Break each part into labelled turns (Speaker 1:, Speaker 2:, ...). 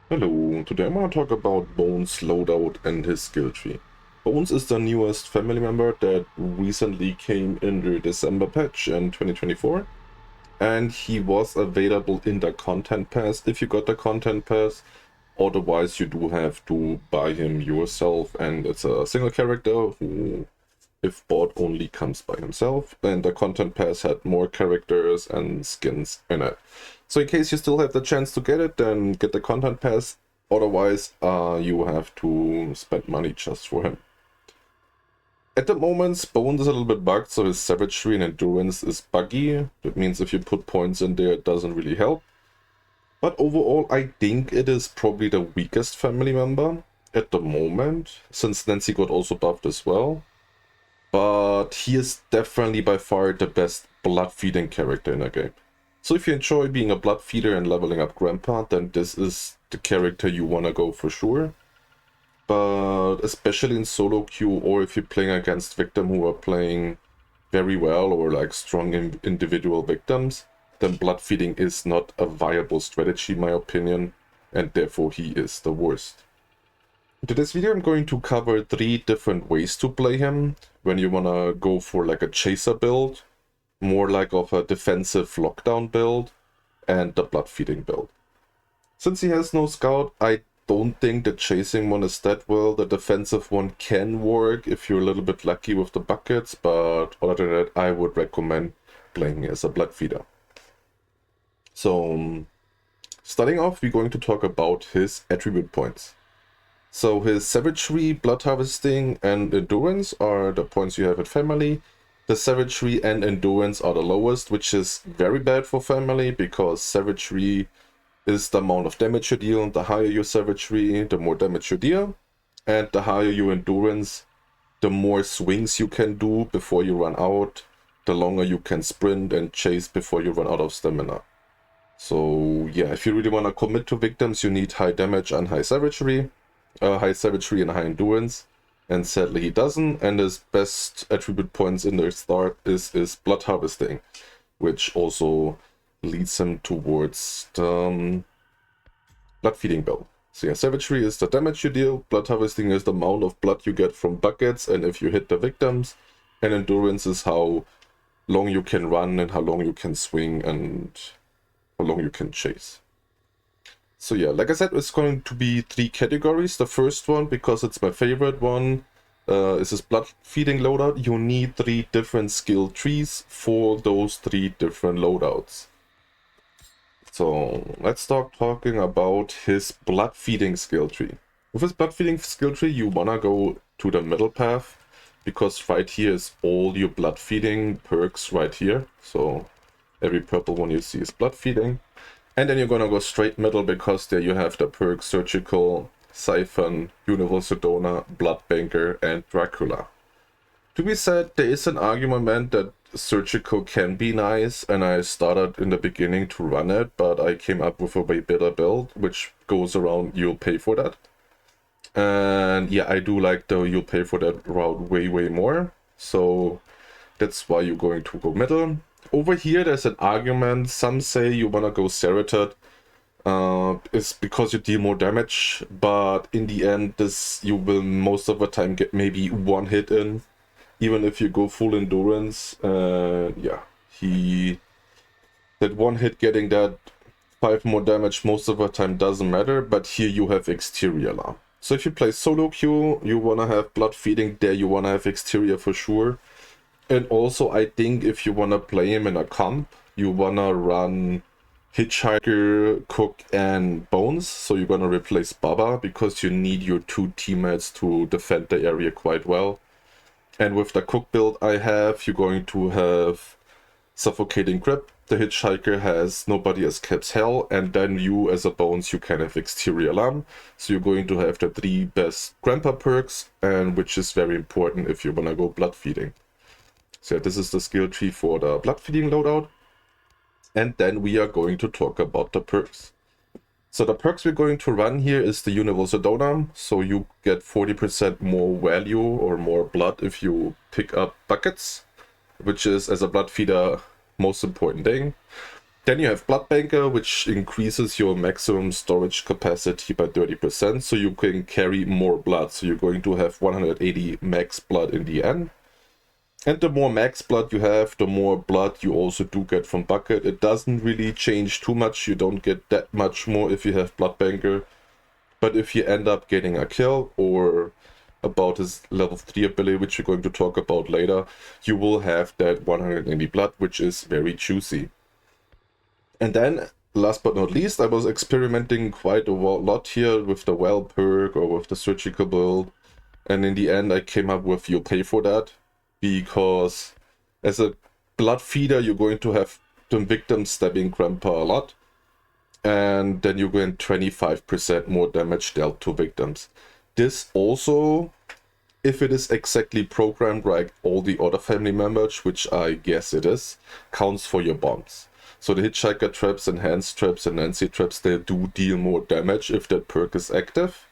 Speaker 1: Hello, today I'm going to talk about Bones' loadout and his skill tree. Bones is the newest family member that recently came in the December patch in 2024, and he was available in the content pass if you got the content pass. Otherwise, you do have to buy him yourself, and it's a single character who, if bought, only comes by himself, and the content pass had more characters and skins in it. So in case you still have the chance to get it, then get the content pass. Otherwise, you have to spend money just for him. At the moment, Bones is a little bit bugged, so his savagery and endurance is buggy. That means if you put points in there, it doesn't really help. But overall, I think it is probably the weakest family member at the moment, since Nancy got also buffed as well. But he is definitely by far the best blood feeding character in the game. So if you enjoy being a blood feeder and leveling up Grandpa, then this is the character you wanna go for sure. But especially in solo queue, or if you're playing against victims who are playing very well or like strong individual victims, then blood feeding is not a viable strategy in my opinion, and therefore he is the worst. In this video I'm going to cover 3 different ways to play him when you wanna go for like a chaser build, more like of a defensive lockdown build, and the blood feeding build. Since he has no scout, I don't think the chasing one is that well. The defensive one can work if you're a little bit lucky with the buckets, but other than that, I would recommend playing as a blood feeder. So, starting off, we're going to talk about his attribute points. So his savagery, blood harvesting, and endurance are the points you have at family. The savagery and endurance are the lowest, which is very bad for family, because savagery is the amount of damage you deal. The higher your savagery, the more damage you deal. And the higher your endurance, the more swings you can do before you run out, the longer you can sprint and chase before you run out of stamina. So yeah, if you really want to commit to victims, you need high damage and high savagery and high endurance. And sadly he doesn't, and his best attribute points in the start is blood harvesting, which also leads him towards the blood feeding build. So yeah, savagery is the damage you deal, blood harvesting is the amount of blood you get from buckets and if you hit the victims, and endurance is how long you can run and how long you can swing and how long you can chase. So yeah, like I said, it's going to be 3 categories. The first one, because it's my favorite one, is this blood feeding loadout. You need 3 different skill trees for those 3 different loadouts. So let's start talking about his blood feeding skill tree. With his blood feeding skill tree, you wanna go to the middle path, because right here is all your blood feeding perks right here. So every purple one you see is blood feeding. And then you're gonna go straight middle, because there you have the perks Surgical, Siphon, Universal Donor, Blood Banker, and Dracula. To be said, there is an argument that Surgical can be nice, and I started in the beginning to run it, but I came up with a way better build, which goes around you'll pay for that. And yeah, I do like the you'll pay for that route way more, so that's why you're going to go middle. Over here, there's an argument. Some say you wanna go Serrated. It's because you deal more damage, but in the end, this you will most of the time get maybe 1 hit in, even if you go full endurance. Yeah, that 1 hit getting that 5 more damage most of the time doesn't matter. But here you have exterior now. So if you play solo queue, you wanna have blood feeding there. You wanna have exterior for sure. And also, I think if you want to play him in a comp, you want to run Hitchhiker, Cook, and Bones. So you're going to replace Baba, because you need your 2 teammates to defend the area quite well. And with the Cook build I have, you're going to have Suffocating Grip. The Hitchhiker has Nobody Escapes Hell, and then you as a Bones, you can have Exterior Alarm. So you're going to have the 3 best Grandpa perks, and which is very important if you want to go blood feeding. So yeah, this is the skill tree for the blood feeding loadout. And then we are going to talk about the perks. So the perks we're going to run here is the Universal Donor. So you get 40% more value or more blood if you pick up buckets, which is, as a blood feeder, most important thing. Then you have Blood Banker, which increases your maximum storage capacity by 30%, so you can carry more blood. So you're going to have 180 max blood in the end. And the more max blood you have, the more blood you also do get from Bucket. It doesn't really change too much. You don't get that much more if you have Blood Banker. But if you end up getting a kill, or about his level 3 ability, which we're going to talk about later, you will have that 180 blood, which is very juicy. And then, last but not least, I was experimenting quite a lot here with the well perk or with the surgical build. And in the end, I came up with you'll pay for that. Because as a blood feeder, you're going to have the victim stabbing Grandpa a lot. And then you get 25% more damage dealt to victims. This also, if it is exactly programmed like all the other family members, which I guess it is, counts for your bombs. So the Hitchhiker traps, Enhanced traps, and Nancy traps, they do deal more damage if that perk is active.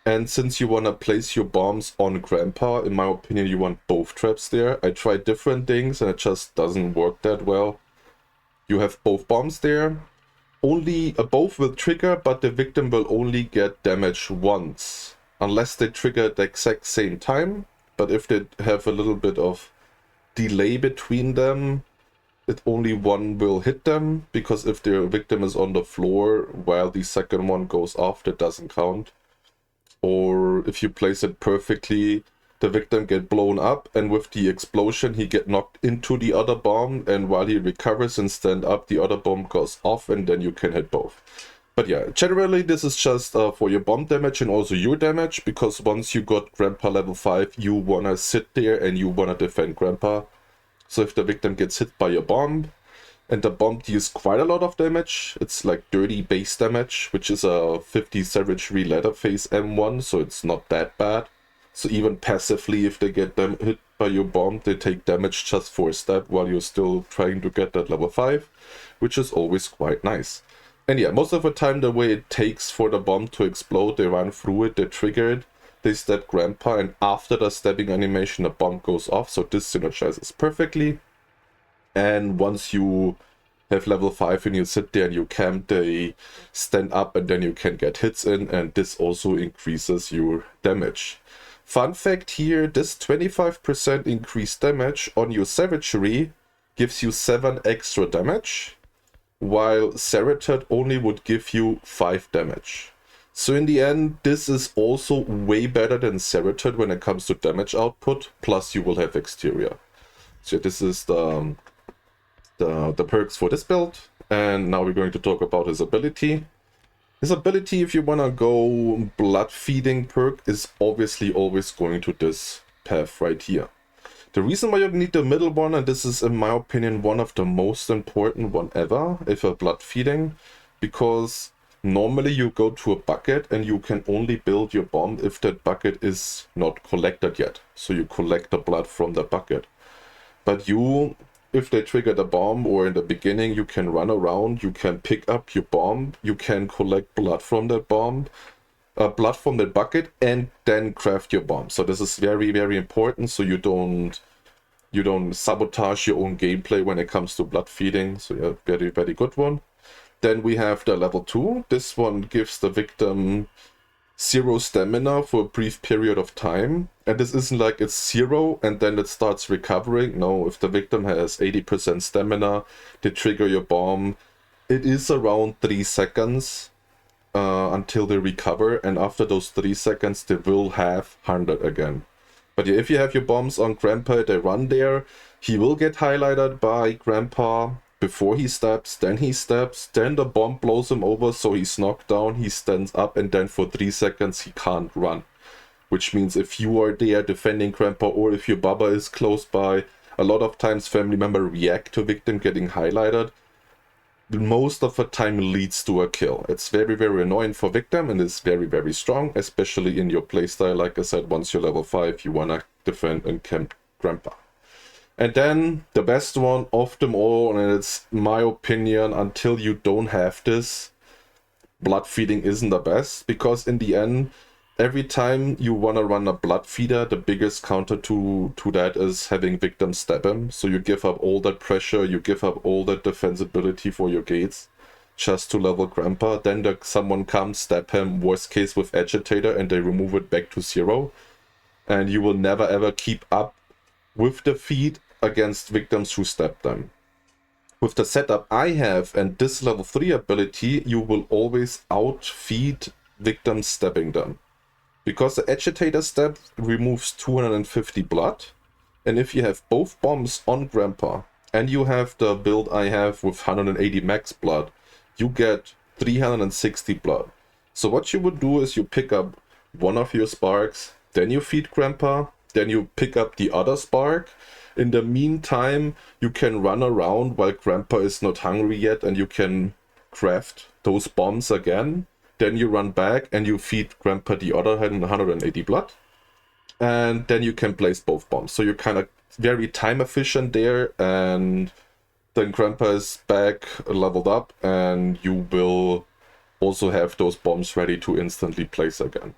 Speaker 1: And since you want to place your bombs on Grandpa, in my opinion, you want both traps there. I tried different things and it just doesn't work that well. You have both bombs there. Only both will trigger, but the victim will only get damage once. Unless they trigger at the exact same time. But if they have a little bit of delay between them, only one will hit them, because if their victim is on the floor while the second one goes off, that doesn't count. Or if you place it perfectly, the victim get blown up, and with the explosion he get knocked into the other bomb, and while he recovers and stand up, the other bomb goes off, and then you can hit both. But yeah, generally this is just for your bomb damage and also your damage, because once you got Grandpa level 5, you wanna sit there and you wanna defend Grandpa. So if the victim gets hit by a bomb, and the bomb deals quite a lot of damage, it's like 30 base damage, which is a 50 Savagery Leatherface M1, so it's not that bad. So even passively, if they get them hit by your bomb, they take damage just for a stab while you're still trying to get that level 5, which is always quite nice. And yeah, most of the time the way it takes for the bomb to explode, they run through it, they trigger it, they stab Grandpa, and after the stabbing animation the bomb goes off, so this synergizes perfectly. And once you have level 5 and you sit there and you camp, they stand up and then you can get hits in, and this also increases your damage. Fun fact here, this 25% increased damage on your Savagery gives you 7 extra damage, while Serated only would give you 5 damage. So in the end, this is also way better than Serated when it comes to damage output, plus you will have Exterior. So this is the perks for this build, and now we're going to talk about his ability. His ability, if you want to go blood feeding perk, is obviously always going to this path right here. The reason why you need the middle one, and this is in my opinion one of the most important one ever, if you're blood feeding, because normally you go to a bucket and you can only build your bomb if that bucket is not collected yet. So you collect the blood from the bucket. But you, if they trigger the bomb or in the beginning, you can run around, you can pick up your bomb, you can collect blood from that bomb, blood from that bucket, and then craft your bomb. So this is very, very important, so you don't sabotage your own gameplay when it comes to blood feeding. So yeah, very, very good one. Then we have the level 2. This one gives the victim 0 stamina for a brief period of time, and this isn't like it's 0 and then it starts recovering. No, if the victim has 80% stamina, they trigger your bomb. It is around 3 seconds until they recover, and after those 3 seconds they will have 100 again. But yeah, if you have your bombs on Grandpa, they run there, he will get highlighted by Grandpa before he stabs, then the bomb blows him over, so he's knocked down, he stands up, and then for 3 seconds he can't run. Which means if you are there defending Grandpa, or if your Baba is close by, a lot of times family member react to victim getting highlighted. Most of the time leads to a kill. It's very, very annoying for victim, and is very, very strong, especially in your playstyle. Like I said, once you're level 5, you wanna defend and camp Grandpa. And then the best one of them all, and it's my opinion, until you don't have this, blood feeding isn't the best, because in the end, every time you want to run a blood feeder, the biggest counter to that is having victims stab him. So you give up all that pressure, you give up all that defensibility for your gates just to level Grandpa. Then someone comes, stab him, worst case with Agitator, and they remove it back to 0. And you will never ever keep up with the feed against victims who stab them. With the setup I have and this level 3 ability, you will always outfeed victims stabbing them. Because the Agitator stab removes 250 blood, and if you have both bombs on Grandpa, and you have the build I have with 180 max blood, you get 360 blood. So what you would do is you pick up one of your sparks, then you feed Grandpa, then you pick up the other spark. In the meantime, you can run around while Grandpa is not hungry yet, and you can craft those bombs again. Then you run back and you feed Grandpa the other 180 blood. And then you can place both bombs. So you're kind of very time efficient there. And then Grandpa is back, leveled up, and you will also have those bombs ready to instantly place again.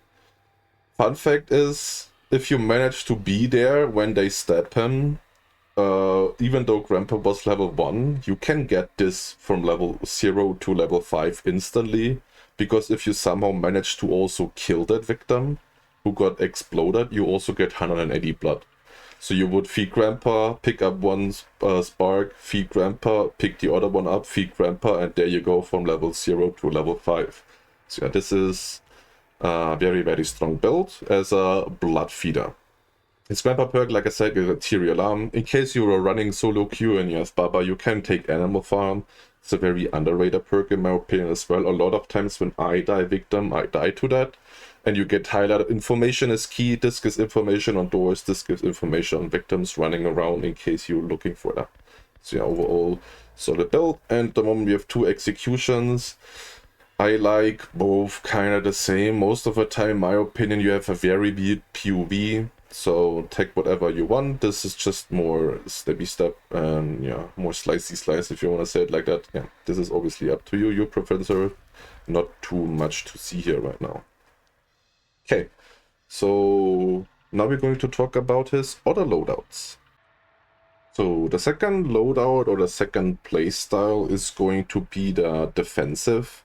Speaker 1: Fun fact is, if you manage to be there when they stab him, even though Grandpa was level 1, you can get this from level 0 to level 5 instantly. Because if you somehow manage to also kill that victim who got exploded, you also get 180 blood. So you would feed Grandpa, pick up one spark, feed Grandpa, pick the other one up, feed Grandpa, and there you go from level 0 to level 5. So yeah, this is a very, very strong build as a blood feeder. His Grandpa perk, like I said, is a tier alarm. In case you are running solo queue and you have Baba, you can take Animal Farm. It's a very underrated perk in my opinion as well. A lot of times when I die victim, I die to that. And you get highlighted. Information is key. This gives information on doors. This gives information on victims running around in case you're looking for that. So yeah, overall solid build. And at the moment we have 2 executions. I like both kind of the same. Most of the time, in my opinion, you have a very weird POV. So take whatever you want. This is just more stabby step and yeah, more slicey slice if you want to say it like that. Yeah, this is obviously up to you, your preference. Not too much to see here right now. Okay, so now we're going to talk about his other loadouts. So the second loadout or the second playstyle is going to be the defensive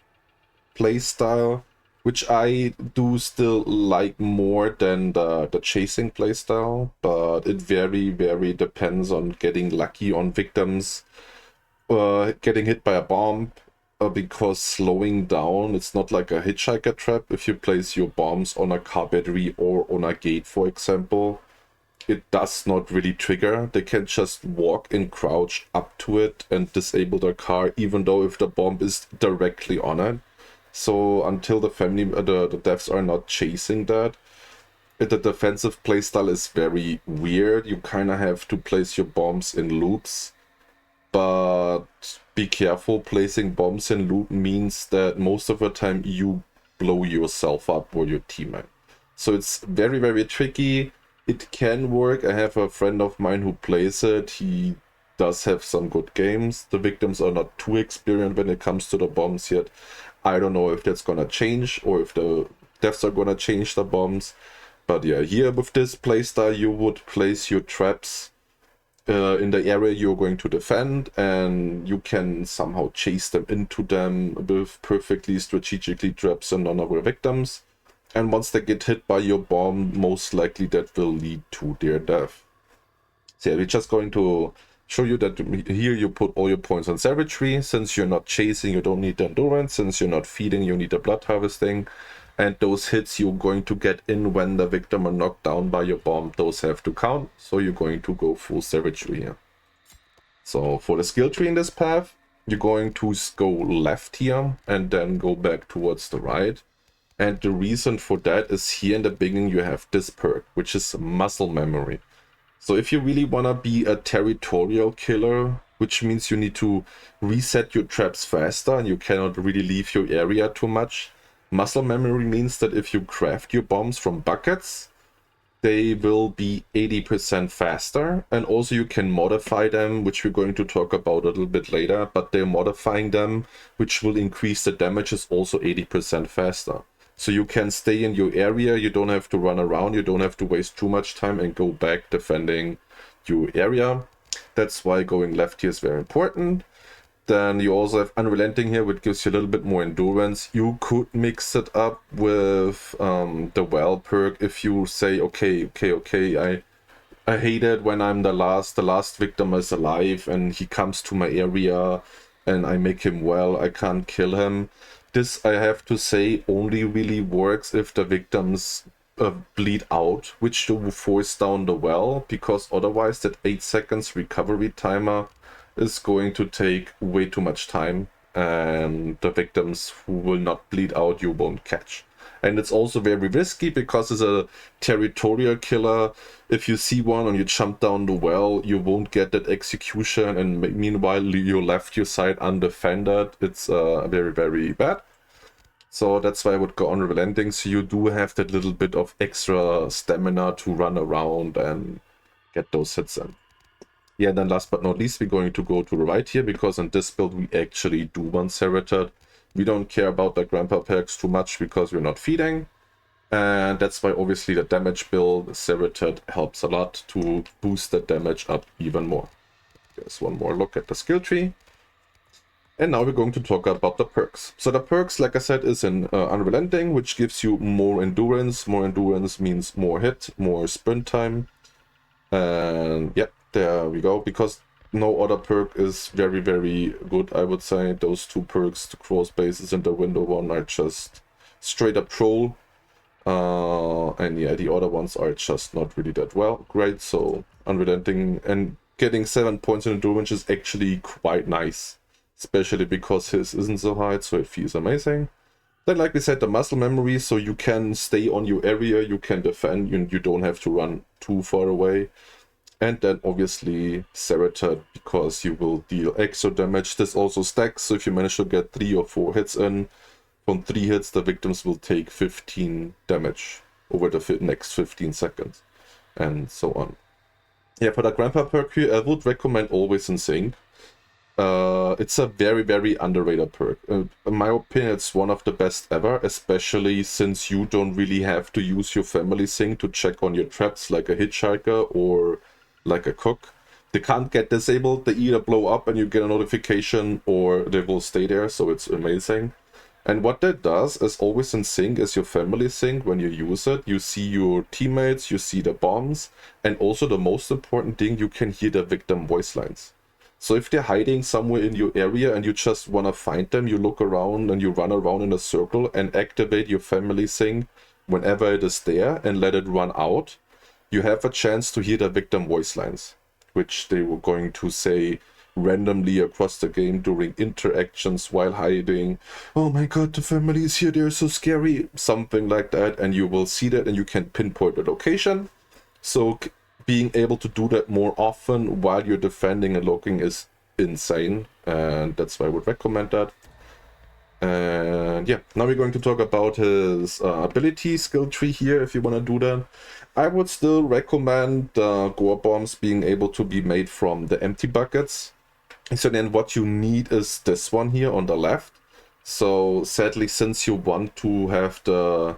Speaker 1: playstyle, which I do still like more than the chasing playstyle, but it very, very depends on getting lucky on victims, getting hit by a bomb, because slowing down, it's not like a hitchhiker trap. If you place your bombs on a car battery or on a gate, for example, it does not really trigger. They can just walk and crouch up to it and disable their car, even though if the bomb is directly on it. So until the devs are not chasing that, the defensive playstyle is very weird. You kind of have to place your bombs in loops, but be careful. Placing bombs in loop means that most of the time you blow yourself up or your teammate. So it's very, very tricky. It can work. I have a friend of mine who plays it. He does have some good games. The victims are not too experienced when it comes to the bombs yet. I don't know if that's gonna change or if the devs are gonna change the bombs. But yeah, here with this playstyle, you would place your traps in the area you're going to defend, and you can somehow chase them into them with perfectly strategically traps and non-aware victims. And once they get hit by your bomb, most likely that will lead to their death. So yeah, we're just going to show you that here you put all your points on savagery. Since you're not chasing, you don't need the endurance. Since you're not feeding, you need the blood harvesting. And those hits you're going to get in when the victim are knocked down by your bomb, those have to count. So you're going to go full savagery here. So for the skill tree in this path, you're going to go left here and then go back towards the right. And the reason for that is here in the beginning you have this perk, which is muscle memory. So if you really want to be a territorial killer, which means you need to reset your traps faster and you cannot really leave your area too much, muscle memory means that if you craft your bombs from buckets, they will be 80% faster, and also you can modify them, which we're going to talk about a little bit later, but they're modifying them, which will increase the damages also 80% faster. So you can stay in your area, you don't have to run around, you don't have to waste too much time and go back defending your area. That's why going left here is very important. Then you also have Unrelenting here, which gives you a little bit more endurance. You could mix it up with the Well perk if you say, okay, I hate it when I'm the last victim is alive and he comes to my area and I make him well, I can't kill him. This, I have to say, only really works if the victims bleed out, which will force down the well, because otherwise that 8 seconds recovery timer is going to take way too much time, and the victims who will not bleed out you won't catch. And it's also very risky because it's a territorial killer. If you see one and you jump down the well, you won't get that execution, and meanwhile you left your side undefended. It's very, very bad. So that's why I would go Unrelenting, so you do have that little bit of extra stamina to run around and get those hits in. Yeah, then last but not least, we're going to go to the right here, because in this build we actually do want Ceratoid. We don't care about the grandpa perks too much because we're not feeding. And that's why obviously the damage build, Ceratoid, helps a lot to boost the damage up even more. There's one more look at the skill tree. And now we're going to talk about the perks. So the perks, like I said, is in Unrelenting, which gives you more endurance. More endurance means more hit, more sprint time. And yeah, there we go. Because no other perk is very, very good, I would say. Those two perks, the cross bases and the window one, are just straight up troll. And yeah, the other ones are just not really that well. Great, so Unrelenting and getting 7 points in endurance is actually quite nice. Especially because his isn't so high, so it feels amazing. Then, like we said, the muscle memory, so you can stay on your area, you can defend, you don't have to run too far away. And then obviously Ceratoid, because you will deal extra damage. This also stacks, so if you manage to get 3 or 4 hits in, from 3 hits the victims will take 15 damage over the next 15 seconds, and so on. Yeah, for the grandpa perk here, I would recommend always in sync. It's a very, very underrated perk. In my opinion, it's one of the best ever, especially since you don't really have to use your family sync to check on your traps like a hitchhiker or like a cook. They can't get disabled, they either blow up and you get a notification or they will stay there, so it's amazing. And what that does is always in sync is your family sync. When you use it, you see your teammates, you see the bombs, and also the most important thing, you can hear the victim voice lines. So if they're hiding somewhere in your area and you just want to find them, you look around and you run around in a circle and activate your family sync whenever it is there and let it run out. You have a chance to hear the victim voice lines, which they were going to say randomly across the game during interactions while hiding. Oh my god, the family is here, they're so scary. Something like that, and you will see that and you can pinpoint the location. So being able to do that more often while you're defending and looking is insane, and that's why I would recommend that. And yeah, now we're going to talk about his ability skill tree here. If you want to do that, I would still recommend gore bombs being able to be made from the empty buckets. So then what you need is this one here on the left. So sadly, since you want to have the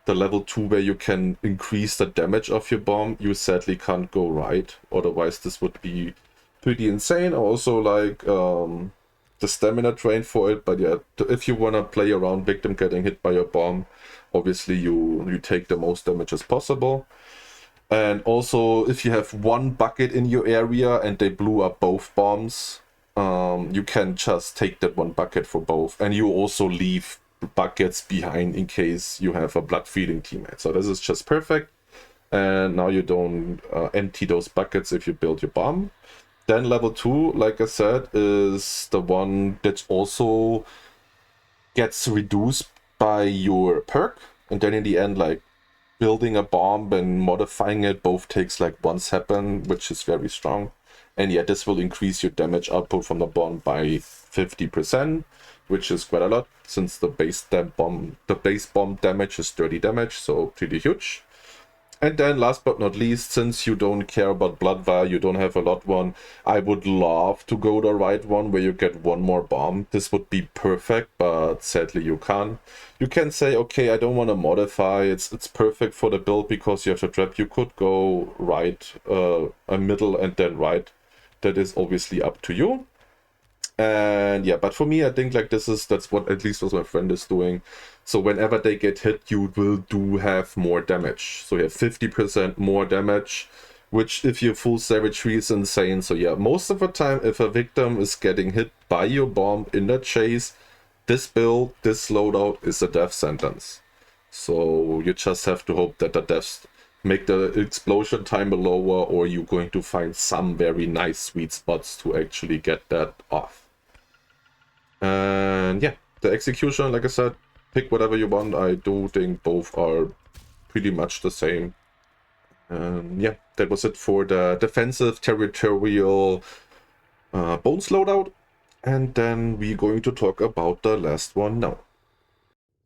Speaker 1: level 2 where you can increase the damage of your bomb, you sadly can't go right. Otherwise this would be pretty insane. Also like the stamina drain for it, but yeah, if you want to play around victim getting hit by your bomb, obviously you take the most damage as possible. And also if you have one bucket in your area and they blew up both bombs, you can just take that one bucket for both, and you also leave buckets behind in case you have a blood feeding teammate. So this is just perfect, and now you don't empty those buckets if you build your bomb. Then level 2, like I said, is the one that also gets reduced by your perk, and then in the end, like building a bomb and modifying it both takes like 1 second, which is very strong. And yeah, this will increase your damage output from the bomb by 50%, which is quite a lot, since the base bomb damage is 30 damage, so pretty huge. And then last but not least, since you don't care about blood value, you don't have a lot one, I would love to go the right one where you get one more bomb. This would be perfect, but sadly you can't. You can say, okay, I don't want to modify, it's perfect for the build because you have the trap. You could go right, a middle and then right. That is obviously up to you. And yeah, but for me, I think like that's what at least what my friend is doing. So whenever they get hit, you will do have more damage. So you have 50% more damage, which if you full savagery is insane. So yeah, most of the time, if a victim is getting hit by your bomb in the chase, this build, this loadout is a death sentence. So you just have to hope that the deaths make the explosion time lower, or you're going to find some very nice sweet spots to actually get that off. And yeah, the execution, like I said, pick whatever you want. I do think both are pretty much the same. And yeah, that was it for the defensive territorial bones loadout. And then we're going to talk about the last one now.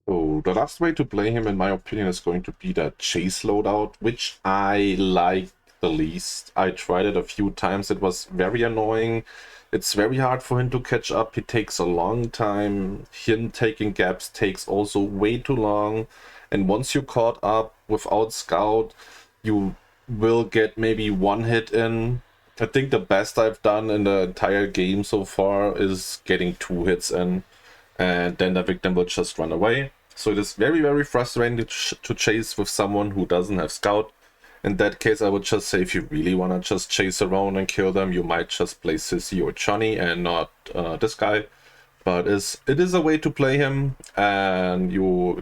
Speaker 1: So the last way to play him, in my opinion, is going to be the chase loadout, which I like the least. I tried it a few times. It was very annoying. It's very hard for him to catch up. He takes a long time. Him taking gaps takes also way too long. And once you caught up without scout, you will get maybe one hit in. I think the best I've done in the entire game so far is getting 2 hits in, and then the victim will just run away. So it is very, very frustrating to chase with someone who doesn't have scout. In that case, I would just say if you really want to just chase around and kill them, you might just play Sissy or Johnny and not this guy. But it is a way to play him, and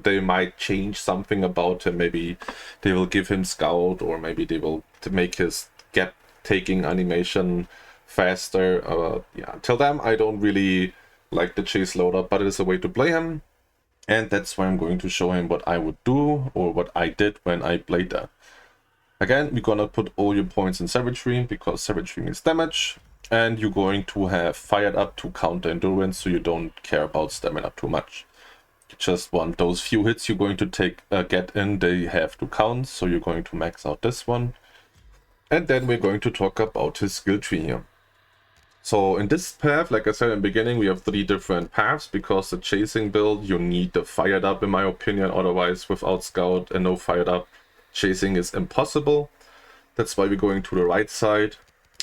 Speaker 1: they might change something about him. Maybe they will give him scout, or maybe they will make his gap taking animation faster. Yeah, till then I don't really like the chase loadout, but it is a way to play him, and that's why I'm going to show him what I would do, or what I did when I played that. Again, we're gonna put all your points in savagery, because savagery means damage, and you're going to have fired up to counter endurance, so you don't care about stamina too much. You just want those few hits you're going to get in, they have to count, so you're going to max out this one. And then we're going to talk about his skill tree here. So in this path, like I said in the beginning, we have 3 different paths, because the chasing build, you need the fired up in my opinion, otherwise without scout and no fired up, chasing is impossible. That's why we're going to the right side.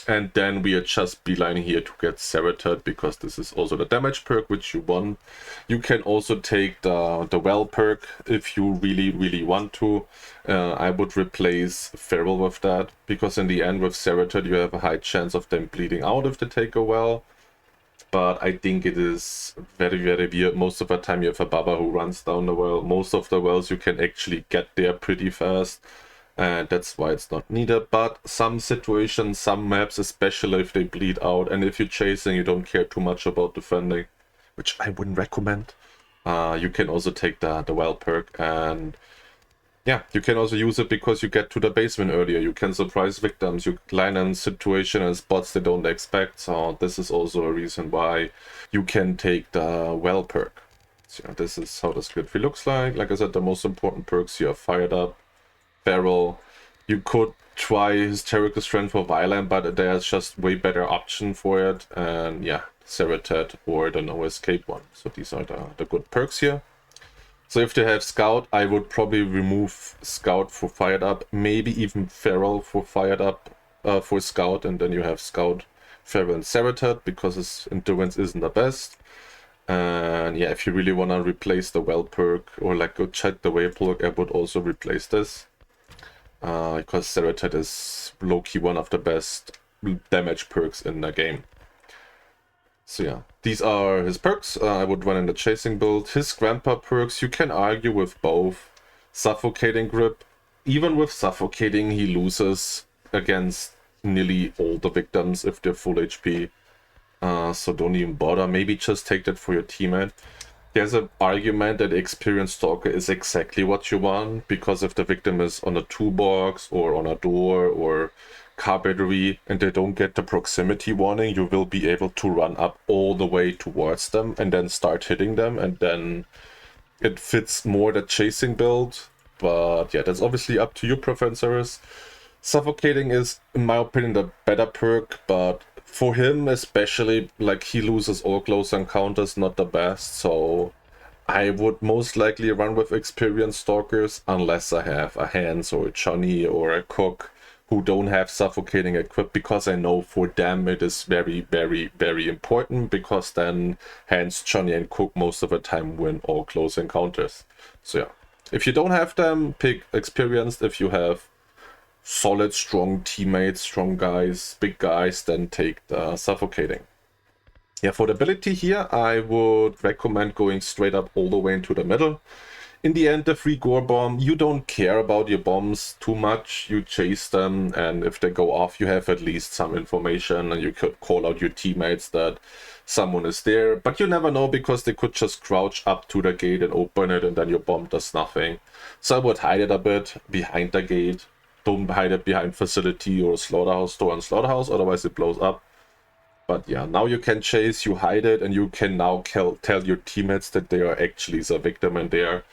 Speaker 1: And then we are just beelining here to get Ceratoid, because this is also the damage perk which you want. You can also take the well perk if you really want to. I would replace Feral with that, because in the end with Ceratoid you have a high chance of them bleeding out if they take a well. But I think it is very weird. Most of the time you have a Baba who runs down the well. Most of the wells you can actually get there pretty fast, and that's why it's not needed. But some situations, some maps, especially if they bleed out, and if you're chasing, you don't care too much about defending, which I wouldn't recommend. You can also take the well perk, and yeah, you can also use it because you get to the basement earlier. You can surprise victims, you land in situation and spots they don't expect. So this is also a reason why you can take the well perk. So yeah, this is how the Skilltree looks like. Like I said, the most important perks here are fired up, Feral. You could try Hysterical Strength for Violent, but there's just way better option for it. And yeah, Ceratoid or the No Escape one. So these are the good perks here. So if they have Scout, I would probably remove Scout for fired up, maybe even Feral for fired up for Scout, and then you have Scout, Feral, and Ceratoid, because his endurance isn't the best. And yeah, if you really want to replace the well perk, or like go check the way perk, I would also replace this. Because Ceratoid is low-key one of the best damage perks in the game. So yeah, these are his perks. I would run in the chasing build. His grandpa perks, you can argue with both. Suffocating grip. Even with suffocating, he loses against nearly all the victims if they're full HP. So don't even bother. Maybe just take that for your teammate. There's an argument that Experienced Stalker is exactly what you want, because if the victim is on a toolbox or on a door or car battery and they don't get the proximity warning, you will be able to run up all the way towards them and then start hitting them, and then it fits more the chasing build. But yeah, that's obviously up to your preferences. Suffocating is, in my opinion, the better perk, but for him especially, like, he loses all close encounters, not the best, so I would most likely run with experienced stalkers unless I have a Hans or a Johnny or a Cook who don't have suffocating equipped, because I know for them it is very, very, very important, because then Hans, Johnny and Cook most of the time win all close encounters. So yeah, if you don't have them, pick experienced. If you have solid, strong teammates, strong guys, big guys, then take the suffocating. Yeah, for the ability here, I would recommend going straight up all the way into the middle. In the end, the free gore bomb, you don't care about your bombs too much. You chase them, and if they go off, you have at least some information, and you could call out your teammates that someone is there. But you never know, because they could just crouch up to the gate and open it, and then your bomb does nothing. So I would hide it a bit behind the gate. Don't hide it behind facility or slaughterhouse door and slaughterhouse, otherwise it blows up. But yeah, now you can chase, you hide it, and you can now tell your teammates that they are actually the victim in there.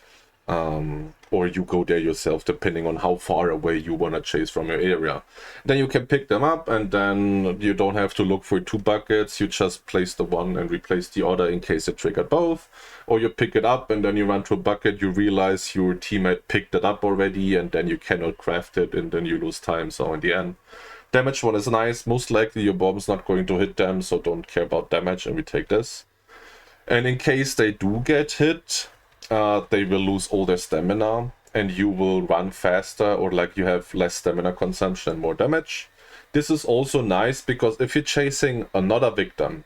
Speaker 1: Or you go there yourself, depending on how far away you want to chase from your area. Then you can pick them up, and then you don't have to look for 2 buckets. You just place the one and replace the other in case it triggered both. Or you pick it up, and then you run to a bucket, you realize your teammate picked it up already, and then you cannot craft it, and then you lose time. So in the end, damage one is nice. Most likely your bomb's not going to hit them, so don't care about damage, and we take this. And in case they do get hit, they will lose all their stamina, and you will run faster, or like you have less stamina consumption and more damage. This is also nice because if you're chasing another victim,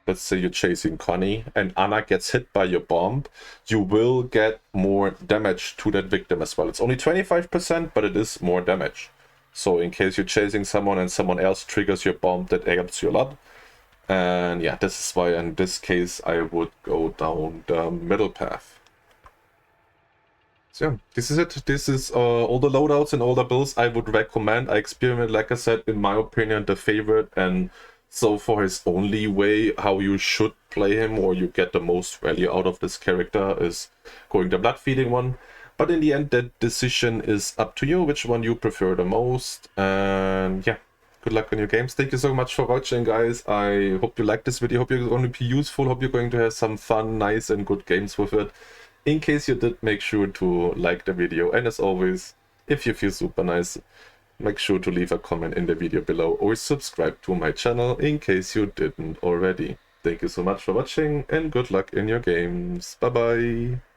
Speaker 1: let's say you're chasing Connie and Anna gets hit by your bomb, you will get more damage to that victim as well. It's only 25%, but it is more damage. So in case you're chasing someone and someone else triggers your bomb, that helps you a lot. And yeah, this is why in this case I would go down the middle path. So yeah, this is it. This is all the loadouts and all the builds I would recommend. I experiment, like I said, in my opinion, the favorite, and so far his only way how you should play him, or you get the most value out of this character, is going the Bloodfeeding one. But in the end, that decision is up to you, which one you prefer the most. And yeah, good luck on your games. Thank you so much for watching, guys. I hope you liked this video. Hope you're going to be useful. Hope you're going to have some fun, nice and good games with it. In case you did, make sure to like the video. And as always, if you feel super nice, make sure to leave a comment in the video below, or subscribe to my channel in case you didn't already. Thank you so much for watching, and good luck in your games. Bye bye.